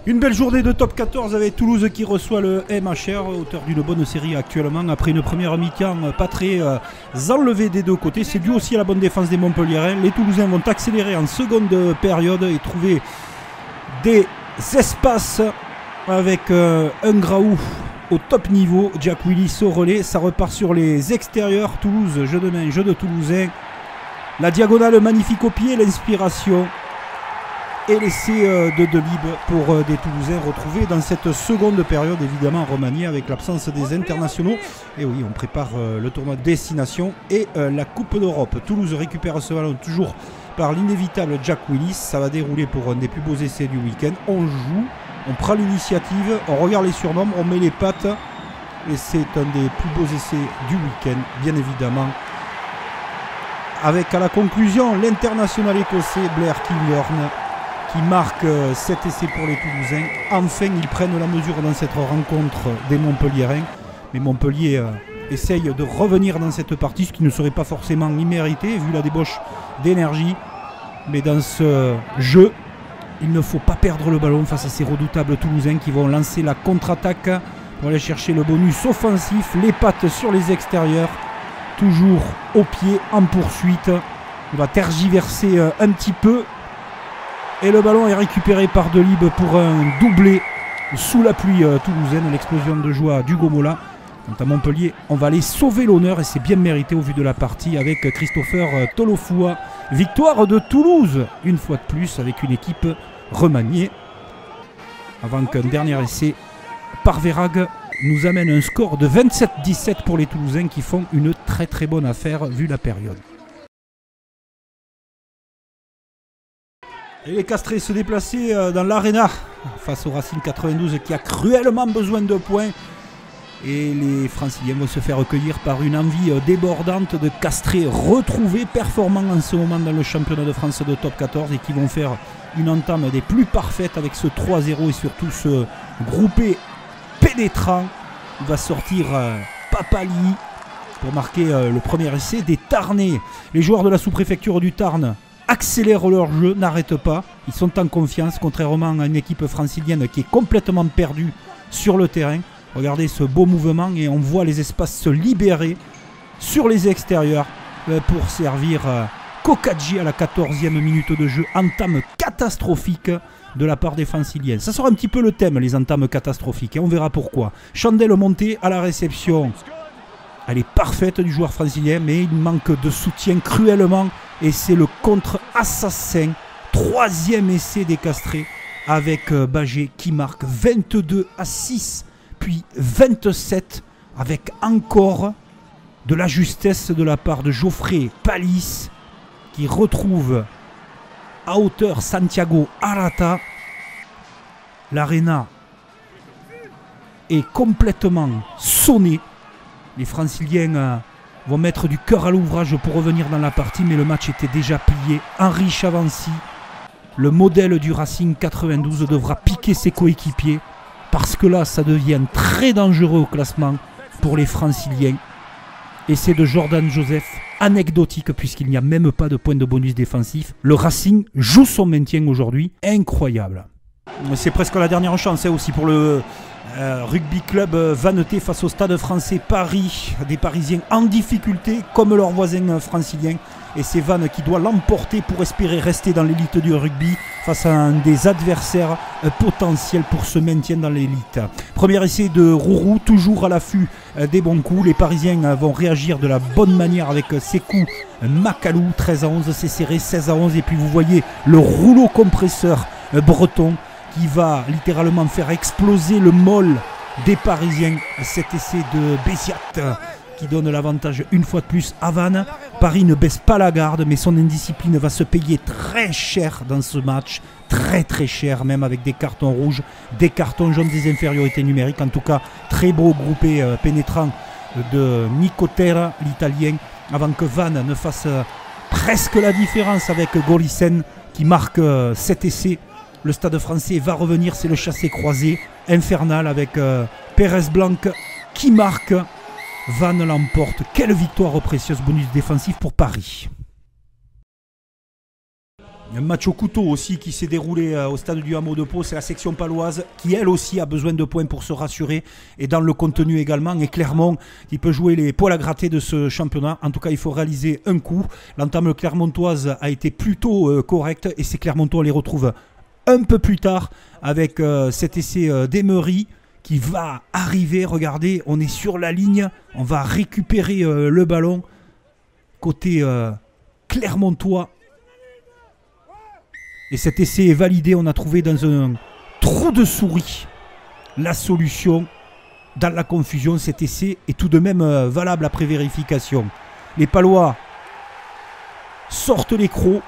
Une belle journée de top 14 avec Toulouse qui reçoit le MHR, auteur d'une bonne série actuellement. Après une première mi-temps pas très enlevée des deux côtés, c'est dû aussi à la bonne défense des Montpelliérains. Les Toulousains vont accélérer en seconde période et trouver des espaces avec un Graou au top niveau. Jack Willis au relais, ça repart sur les extérieurs. Toulouse, jeu de main, jeu de Toulousain. La diagonale magnifique au pied, l'inspiration. Et l'essai de Delibes pour des Toulousains retrouvés dans cette seconde période, évidemment remaniée avec l'absence des internationaux. Et oui, on prépare le tournoi Destination et la Coupe d'Europe. Toulouse récupère ce ballon toujours par l'inévitable Jack Willis. Ça va dérouler pour un des plus beaux essais du week-end. On joue, on prend l'initiative, on regarde les surnoms, on met les pattes. Et c'est un des plus beaux essais du week-end, bien évidemment. Avec à la conclusion l'international écossais Blair Kinghorn, qui marque cet essai pour les Toulousains. Enfin, ils prennent la mesure dans cette rencontre des Montpelliérains. Mais Montpellier essaye de revenir dans cette partie, ce qui ne serait pas forcément immérité, vu la débauche d'énergie. Mais dans ce jeu, il ne faut pas perdre le ballon face à ces redoutables Toulousains qui vont lancer la contre-attaque pour aller chercher le bonus offensif. Les pattes sur les extérieurs, toujours au pied, en poursuite. On va tergiverser un petit peu. Et le ballon est récupéré par Delibes pour un doublé sous la pluie toulousaine. L'explosion de joie d'Hugo Mola. Quant à Montpellier, on va aller sauver l'honneur et c'est bien mérité au vu de la partie avec Christopher Tolofoua. Victoire de Toulouse, une fois de plus, avec une équipe remaniée. Avant qu'un dernier essai par Verhaeghe nous amène un score de 27-17 pour les Toulousains qui font une très très bonne affaire vu la période. Et les Castrés se déplacer dans l'Arena face au Racing 92 qui a cruellement besoin de points. Et les Franciliens vont se faire recueillir par une envie débordante de Castrés retrouvés, performants en ce moment dans le championnat de France de top 14 et qui vont faire une entame des plus parfaites avec ce 3-0 et surtout ce groupé pénétrant. Il va sortir Papali pour marquer le premier essai des Tarnais. Les joueurs de la sous-préfecture du Tarn accélèrent leur jeu, n'arrêtent pas. Ils sont en confiance, contrairement à une équipe francilienne qui est complètement perdue sur le terrain. Regardez ce beau mouvement et on voit les espaces se libérer sur les extérieurs pour servir Kokadji à la 14e minute de jeu. Entame catastrophique de la part des franciliens. Ça sera un petit peu le thème, les entames catastrophiques, et on verra pourquoi. Chandelle montée à la réception. Elle est parfaite du joueur francilien, mais il manque de soutien cruellement. Et c'est le contre-assassin. Troisième essai des Castrés avec Bagé qui marque 22-6, puis 27 avec encore de la justesse de la part de Geoffrey Palis qui retrouve à hauteur Santiago Arata. L'Arena est complètement sonnée. Les Franciliens vont mettre du cœur à l'ouvrage pour revenir dans la partie, mais le match était déjà plié. Henri Chavancy, le modèle du Racing 92, devra piquer ses coéquipiers parce que là, ça devient très dangereux au classement pour les Franciliens. Et c'est de Jordan Joseph, anecdotique puisqu'il n'y a même pas de point de bonus défensif. Le Racing joue son maintien aujourd'hui, incroyable. C'est presque la dernière chance aussi pour le rugby club Vannetais face au Stade français Paris. Des Parisiens en difficulté comme leurs voisins franciliens. Et c'est Vannes qui doit l'emporter pour espérer rester dans l'élite du rugby face à un des adversaires potentiels pour ce maintien dans l'élite. Premier essai de Rourou, toujours à l'affût des bons coups. Les Parisiens vont réagir de la bonne manière avec ces coups. Macalou, 13-11, c'est serré, 16-11. Et puis vous voyez le rouleau compresseur breton qui va littéralement faire exploser le môle des Parisiens. Cet essai de Béziat qui donne l'avantage une fois de plus à Vannes. Paris ne baisse pas la garde, mais son indiscipline va se payer très cher dans ce match. Très très cher, même avec des cartons rouges, des cartons jaunes, des infériorités numériques. En tout cas, très beau groupé pénétrant de Nicotera, l'Italien, avant que Vannes ne fasse presque la différence avec Golissen qui marque cet essai. Le Stade français va revenir, c'est le chassé-croisé infernal avec Pérez Blanc qui marque. Vannes l'emporte. Quelle victoire précieuse, bonus défensif pour Paris. Un match au couteau aussi qui s'est déroulé au stade du Hameau de Pau. C'est la section paloise qui elle aussi a besoin de points pour se rassurer. Et dans le contenu également. Et Clermont qui peut jouer les poils à gratter de ce championnat. En tout cas il faut réaliser un coup. L'entame clermontoise a été plutôt correcte. Et ces Clermontois on les retrouve un peu plus tard avec cet essai d'Emery qui va arriver. Regardez, on est sur la ligne. On va récupérer le ballon. Côté clermontois. Et cet essai est validé. On a trouvé dans un trou de souris la solution. Dans la confusion, cet essai est tout de même valable après vérification. Les Palois sortent les crocs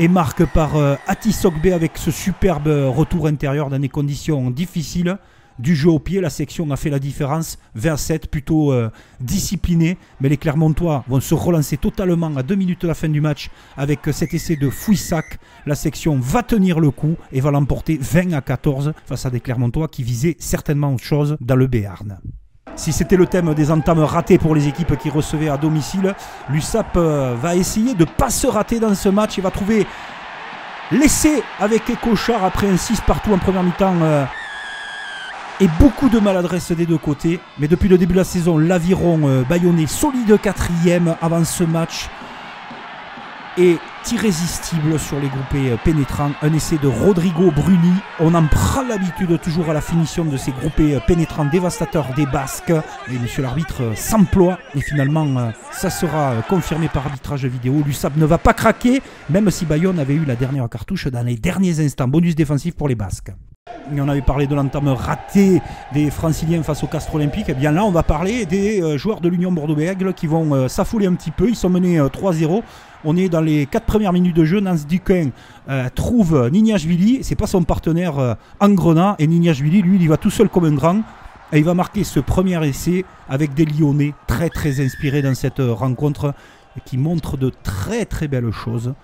et marquent par Ati Sogbe avec ce superbe retour intérieur dans des conditions difficiles. Du jeu au pied, la section a fait la différence. 27, plutôt discipliné. Mais les Clermontois vont se relancer totalement à 2 minutes de la fin du match avec cet essai de Fouissac. La section va tenir le coup et va l'emporter 20-14 face à des Clermontois qui visaient certainement autre chose dans le Béarn. Si c'était le thème des entames ratées pour les équipes qui recevaient à domicile, l'USAP va essayer de ne pas se rater dans ce match et va trouver l'essai avec Écochard après un 6 partout en première mi-temps. Et beaucoup de maladresse des deux côtés. Mais depuis le début de la saison, l'Aviron Bayonnais solide 4e avant ce match. Est irrésistible sur les groupés pénétrants. Un essai de Rodrigo Bruni. On en prend l'habitude toujours à la finition de ces groupés pénétrants dévastateurs des Basques. Et monsieur l'arbitre s'emploie. Et finalement, ça sera confirmé par arbitrage vidéo. L'USAP ne va pas craquer, même si Bayonne avait eu la dernière cartouche dans les derniers instants. Bonus défensif pour les Basques. Et on avait parlé de l'entame ratée des Franciliens face au Castres Olympique. Et bien là, on va parler des joueurs de l'Union Bordeaux-Bègles qui vont s'affouler un petit peu. Ils sont menés 3-0. On est dans les 4 premières minutes de jeu. Nance Duquin trouve Nignashvili. C'est pas son partenaire Angrena. Et Nignashvili, lui, il y va tout seul comme un grand. Et il va marquer ce premier essai avec des Lyonnais très très inspirés dans cette rencontre et qui montrent de très très belles choses.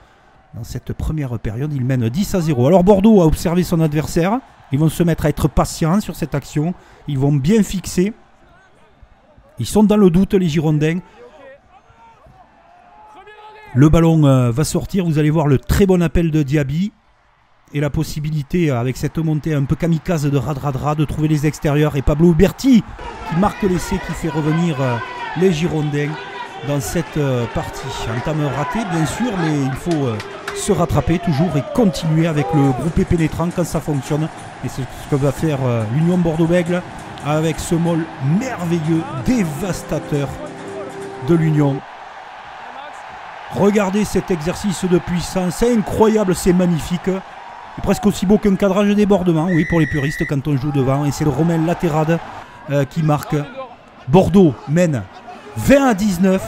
Dans cette première période, il mène 10-0. Alors Bordeaux a observé son adversaire. Ils vont se mettre à être patients sur cette action. Ils vont bien fixer. Ils sont dans le doute, les Girondins. Le ballon va sortir. Vous allez voir le très bon appel de Diaby. Et la possibilité, avec cette montée un peu kamikaze de Radradra, de trouver les extérieurs. Et Pablo Uberti qui marque l'essai, qui fait revenir les Girondins dans cette partie. Entame ratée, bien sûr, mais il faut se rattraper toujours et continuer avec le groupé pénétrant quand ça fonctionne. Et c'est ce que va faire l'Union Bordeaux-Bègles avec ce môle merveilleux, dévastateur de l'Union. Regardez cet exercice de puissance, c'est incroyable, c'est magnifique. C'est presque aussi beau qu'un cadrage de débordement, oui, pour les puristes quand on joue devant. Et c'est le Romain Laterade qui marque. Bordeaux mène 20-19.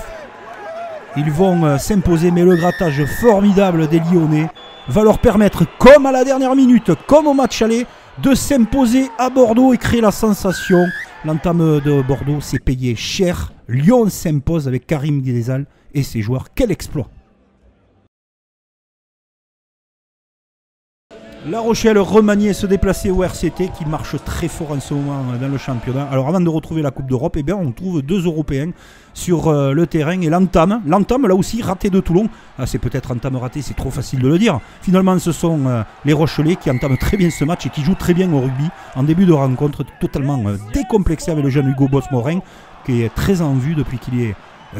Ils vont s'imposer, mais le grattage formidable des Lyonnais va leur permettre, comme à la dernière minute, comme au match aller, de s'imposer à Bordeaux et créer la sensation. L'entame de Bordeaux s'est payé cher. Lyon s'impose avec Karim Ghezal et ses joueurs. Quel exploit! La Rochelle remaniée se déplacer au RCT qui marche très fort en ce moment dans le championnat. Alors avant de retrouver la Coupe d'Europe, eh bien, on trouve 2 Européens sur le terrain. Et l'entame là aussi raté de Toulon. Ah, c'est peut-être entame raté, c'est trop facile de le dire. Finalement ce sont les Rochelais qui entament très bien ce match et qui jouent très bien au rugby. En début de rencontre, totalement décomplexé avec le jeune Hugo Boss-Morin qui est très en vue depuis qu'il est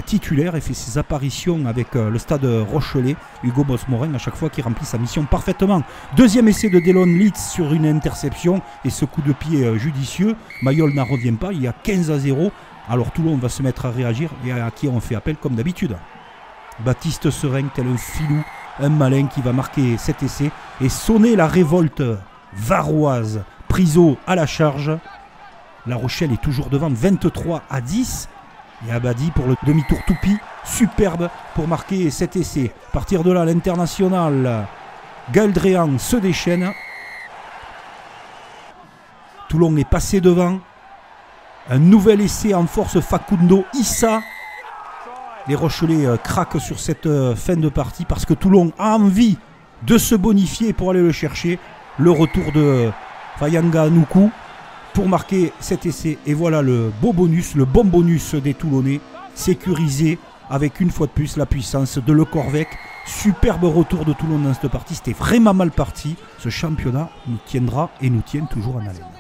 titulaire et fait ses apparitions avec le stade Rochelais. Hugo Boss-Morin à chaque fois qui remplit sa mission parfaitement. Deuxième essai de Delon Litz sur une interception et ce coup de pied judicieux. Mayol n'en revient pas, il y a 15-0. Alors Toulon va se mettre à réagir et à qui on fait appel comme d'habitude. Baptiste Serein, tel un filou, un malin qui va marquer cet essai et sonner la révolte varoise. Priso à la charge. La Rochelle est toujours devant 23-10. Et Abadi pour le demi-tour toupie, superbe pour marquer cet essai. À partir de là, l'international Gaël Dréan se déchaîne. Toulon est passé devant. Un nouvel essai en force, Facundo Issa. Les Rochelais craquent sur cette fin de partie parce que Toulon a envie de se bonifier pour aller le chercher. Le retour de Fayanga Nuku pour marquer cet essai. Et voilà le beau bonus, le bon bonus des Toulonnais, sécurisé avec une fois de plus la puissance de Le Corvec Superbe retour de Toulon dans cette partie. C'était vraiment mal parti. Ce championnat nous tiendra et nous tient toujours en haleine.